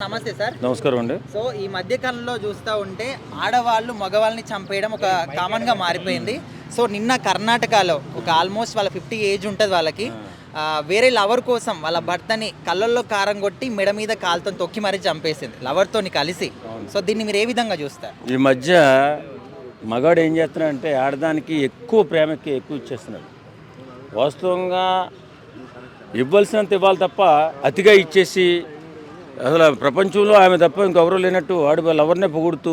నమస్తే సార్. నమస్కారం అండి. సో ఈ మధ్య కాలంలో చూస్తూ ఉంటే ఆడవాళ్ళు మగవాళ్ళని చంపేయడం ఒక కామన్గా మారిపోయింది. సో నిన్న కర్ణాటకలో ఒక ఆల్మోస్ట్ వాళ్ళ 50 ఏజ్ ఉంటుంది వాళ్ళకి, వేరే లవర్ కోసం వాళ్ళ భర్తని కళ్ళల్లో కారం కొట్టి మెడ మీద కాలుతో తొక్కి మరీ చంపేసింది లవర్తోని కలిసి. సో దీన్ని మీరు ఏ విధంగా చూస్తారు? ఈ మధ్య మగాడు ఏం చేస్తున్నాడంటే ఆడదానికి ఎక్కువ ప్రేమకి ఎక్కువ ఇచ్చేస్తున్నాడు. వాస్తవంగా ఇవ్వాల్సినంత ఇవ్వాలి తప్ప అతిగా ఇచ్చేసి అసలు ప్రపంచంలో ఆమె తప్ప ఇంకెవరూ లేనట్టు వాడు లవర్నే పొగుడుతూ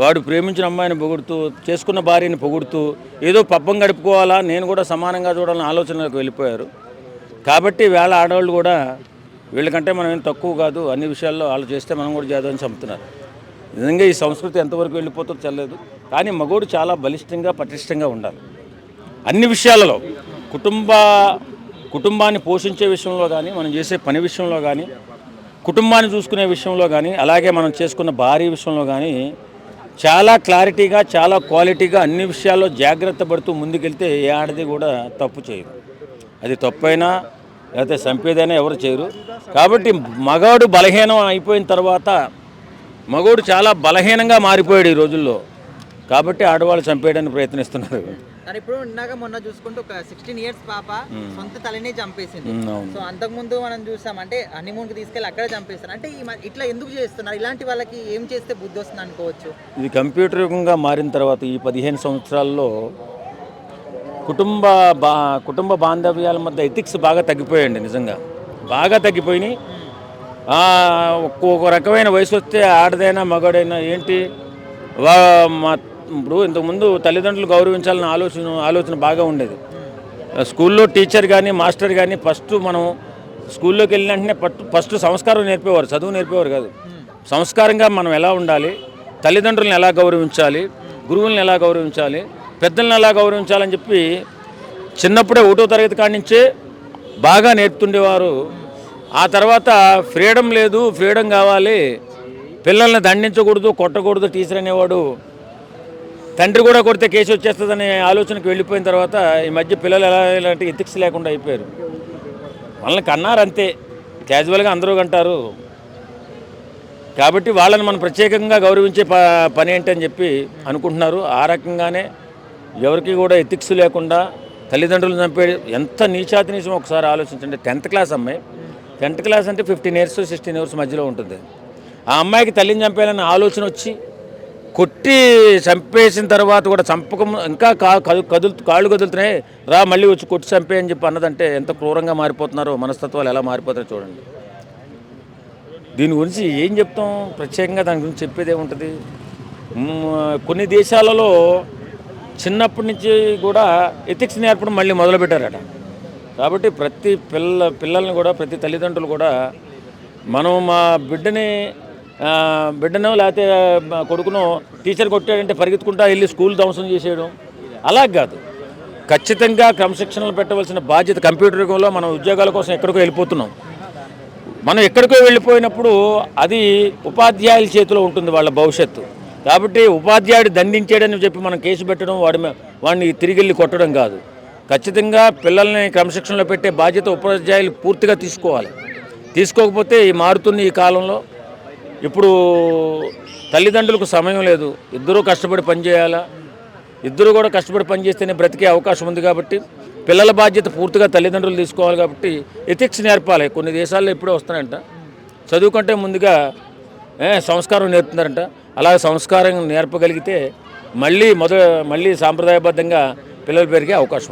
వాడు ప్రేమించిన అమ్మాయిని పొగుడుతూ చేసుకున్న భార్యని పొగుడుతూ ఏదో పబ్బం గడుపుకోవాలా, నేను కూడా సమానంగా చూడాలని ఆలోచనలోకి వెళ్ళిపోయారు. కాబట్టి వేళ ఆడవాళ్ళు కూడా వీళ్ళకంటే మనం ఏం తక్కువ కాదు, అన్ని విషయాల్లో వాళ్ళు చేస్తే మనం కూడా చేద్దామని చంపుతున్నారు. నిజంగా ఈ సంస్కృతి ఎంతవరకు వెళ్ళిపోతుందో తెలియదు. కానీ మగోడు చాలా బలిష్టంగా పటిష్టంగా ఉండాలి అన్ని విషయాలలో. కుటుంబాన్ని పోషించే విషయంలో కానీ, మనం చేసే పని విషయంలో కానీ, కుటుంబాన్ని చూసుకునే విషయంలో కానీ, అలాగే మనం చేసుకున్న భార్య విషయంలో కానీ చాలా క్లారిటీగా, చాలా క్వాలిటీగా అన్ని విషయాల్లో జాగ్రత్త పడుతూ ముందుకెళ్తే ఏ ఆడది కూడా తప్పు చేయదు. అది తప్పైనా లేకపోతే చంపేదైనా ఎవరు చేయరు. కాబట్టి మగాడు బలహీనం అయిపోయిన తర్వాత మగోడు చాలా బలహీనంగా మారిపోయాడు ఈ రోజుల్లో. కాబట్టి ఆడవాళ్ళు చంపేయడానికి ప్రయత్నిస్తున్నారు. ఇప్పుడు మొన్న చూసుకుంటే ఒక 16 ఇయర్స్ పాప సొంత తల్లినే చంపేసింది. సో అంతకుముందు మనం చూసాం అంటే హనీమూన్కి తీసుకెళ్ళి అక్కడే చంపేస్తారు. అంటే ఇట్లా ఎందుకు చేస్తున్నారు? ఇలాంటి వాళ్ళకి ఏం చేస్తే బుద్ధి వస్తుంది అనుకోవచ్చు? ఇది కంప్యూటర్ యుగంగా మారిన తర్వాత ఈ 15 సంవత్సరాల్లో కుటుంబ బాంధవ్యాల మధ్య ఎథిక్స్ బాగా తగ్గిపోయాయండి. నిజంగా బాగా తగ్గిపోయినాయి. ఒక్కొక్క రకమైన వయసు వస్తే ఆడదైనా మగాడైనా ఏంటి ఇప్పుడు ఇంతకుముందు తల్లిదండ్రులు గౌరవించాలన్న ఆలోచన బాగా ఉండేది. స్కూల్లో టీచర్ కానీ మాస్టర్ కానీ మనం స్కూల్లోకి వెళ్ళిన వెంటనే ఫస్ట్ సంస్కారం నేర్పేవారు, చదువు నేర్పేవారు కాదు. సంస్కారంగా మనం ఎలా ఉండాలి, తల్లిదండ్రులను ఎలా గౌరవించాలి, గురువులను ఎలా గౌరవించాలి, పెద్దలను ఎలా గౌరవించాలని చెప్పి చిన్నప్పుడే 1వ తరగతి కాడి నుంచే బాగా నేర్పుతుండేవారు. ఆ తర్వాత ఫ్రీడమ్ లేదు, ఫ్రీడమ్ కావాలి, పిల్లల్ని దండించకూడదు, కొట్టకూడదు టీచర్ అనేవాడు. తండ్రి కూడా కొడితే కేసు వచ్చేస్తుందనే ఆలోచనకు వెళ్ళిపోయిన తర్వాత ఈ మధ్య పిల్లలు ఎలాంటి ఎథిక్స్ లేకుండా అయిపోయారు. వాళ్ళని కన్నారు అంతే, క్యాజువల్గా అందరూ కంటారు. కాబట్టి వాళ్ళని మనం ప్రత్యేకంగా గౌరవించే పని ఏంటని చెప్పి అనుకుంటున్నారు. ఆ రకంగానే ఎవరికి కూడా ఎథిక్స్ లేకుండా తల్లిదండ్రులు చంపే ఎంత నీచాతి నీచం ఒకసారి ఆలోచించండి. 10th క్లాస్ అమ్మాయి, 10th క్లాస్ అంటే 15 years 16 years మధ్యలో ఉంటుంది. ఆ అమ్మాయికి తల్లిని చంపేయాలన్న ఆలోచన వచ్చి కొట్టి చంపేసిన తర్వాత కూడా ఇంకా కాళ్ళు కదులుతున్నాయి, రా మళ్ళీ వచ్చి కొట్టి చంపే అని చెప్పి అన్నదంటే ఎంత క్రూరంగా మారిపోతున్నారో, మనస్తత్వాలు ఎలా మారిపోతారో చూడండి. దీని గురించి ఏం చెప్తాం? ప్రత్యేకంగా దాని గురించి చెప్పేది ఏముంటుంది? కొన్ని దేశాలలో చిన్నప్పటి నుంచి కూడా ఎథిక్స్ నేర్పడం మళ్ళీ మొదలుపెట్టారట. కాబట్టి ప్రతి పిల్లల్ని కూడా, ప్రతి తల్లిదండ్రులు కూడా మనం మా బిడ్డనో లేకపోతే కొడుకునో టీచర్ కొట్టాడంటే పరిగెత్తుకుంటా వెళ్ళి స్కూల్ ధ్వంసం చేసేయడం అలా కాదు. ఖచ్చితంగా క్రమశిక్షణలు పెట్టవలసిన బాధ్యత. కంప్యూటర్ యుగంలో మనం ఉద్యోగాల కోసం ఎక్కడికో వెళ్ళిపోతున్నాం. మనం ఎక్కడికో వెళ్ళిపోయినప్పుడు అది ఉపాధ్యాయుల చేతిలో ఉంటుంది వాళ్ళ భవిష్యత్తు. కాబట్టి ఉపాధ్యాయుడు దండించాడని చెప్పి మనం కేసు పెట్టడం, వాడిని తిరిగి వెళ్ళి కొట్టడం కాదు. ఖచ్చితంగా పిల్లల్ని క్రమశిక్షణలో పెట్టే బాధ్యత ఉపాధ్యాయులు పూర్తిగా తీసుకోవాలి. తీసుకోకపోతే మారుతున్న ఈ కాలంలో ఇప్పుడు తల్లిదండ్రులకు సమయం లేదు, ఇద్దరూ కష్టపడి పనిచేయాలా, ఇద్దరు కూడా కష్టపడి పనిచేస్తేనే బ్రతికే అవకాశం ఉంది. కాబట్టి పిల్లల బాధ్యత పూర్తిగా తల్లిదండ్రులు తీసుకోవాలి. కాబట్టి ఎథిక్స్ నేర్పాలి. కొన్ని దేశాల్లో ఇప్పుడే వస్తున్నాయంట, చదువుకుంటే ముందుగా సంస్కారం నేర్పుతున్నారంట. అలా సంస్కారం నేర్పగలిగితే మళ్ళీ సాంప్రదాయబద్ధంగా పిల్లలు పెరిగే అవకాశం ఉంది.